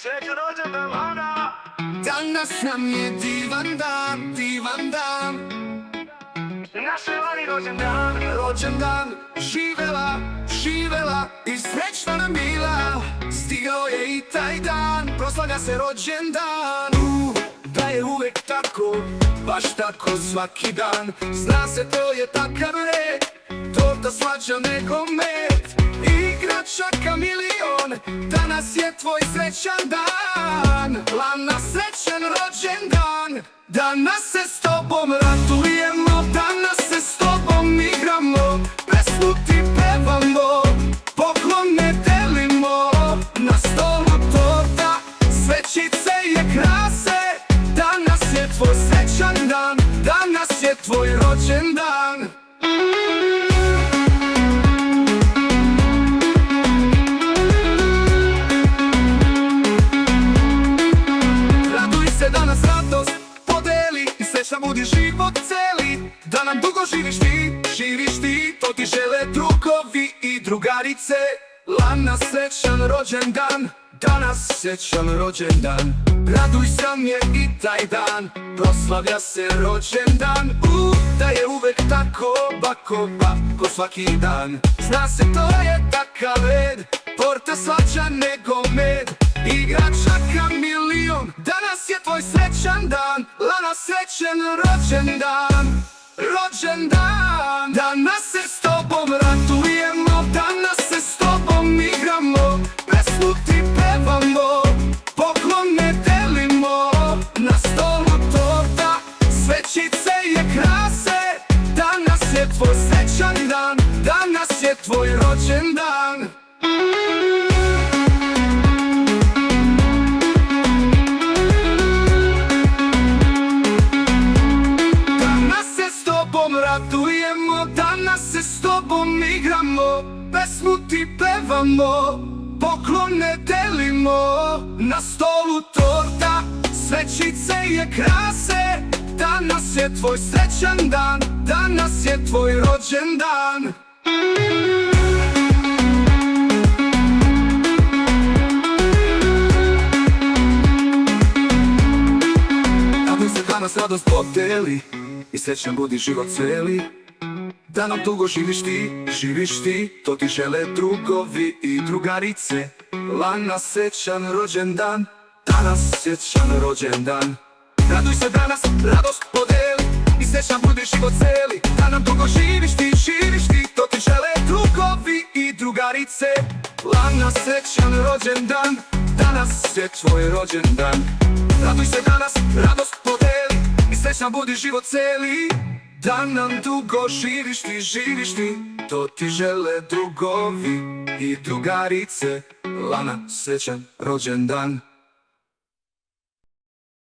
Srećan rođendan Lana. Danas nam je divan dan, divan dan. Naš je Lani rođendan. Rođendan, živela, živela i srećna nam bila. Stigao je i taj dan, proslavlja se rođendan. Da je uvek tako, baš tako svaki dan. Zna se to je takav red, torta slađa nego med. Igračaka milion, danas je tvoj srećan dan. Lana, srećan rođendan. Danas se s tobom radujemo, danas se s tobom igramo. Pesmu ti pevamo, poklone delimo. Na stolu torta, svećice je krase. Danas je tvoj srećan dan, danas je tvoj rođendan. Raduj se, danas radost podeli i srećan budi život celi. Da nam dugo živiš ti, to ti žele drugovi i drugarice. Lana, srećan rođendan, danas srećan rođendan. Raduj se, je i taj dan, proslavlja se rođendan. Da je uvek tako, bako svaki dan. Zna se to je takav red, torta slađa nego med. Igračaka milion, danas je tvoj srećan dan. Lana, srećan rođendan, rođendan. Danas se s tobom radujemo, danas se s tobom igramo. Pesmu ti pevamo, poklone delimo. Na stolu torta, svećice je krase. Danas je tvoj srećan dan, danas je tvoj rođendan. Radujemo, danas se s tobom igramo. Pesmu ti pevamo, poklone delimo. Na stolu torta, svećice je krase. Danas je tvoj srećan dan, danas je tvoj rođendan. Raduj se, danas radost podeli i srećan budi život celi. Da nam dugo živiš ti, to ti žele drugovi i drugarice. Lana, srećan rođendan, danas srećan rođendan. Raduj se, danas radost podeli i srećan budi život celi. Da nam dugo živiš ti, to ti žele drugovi i drugarice. Lana, srećan rođendan, danas je tvoj rođendan. Raduj se, danas radost podeli i srećan budi život celi. Da nam dugo živiš ti, to ti žele drugovi i drugarice. Lana, srećan rođendan.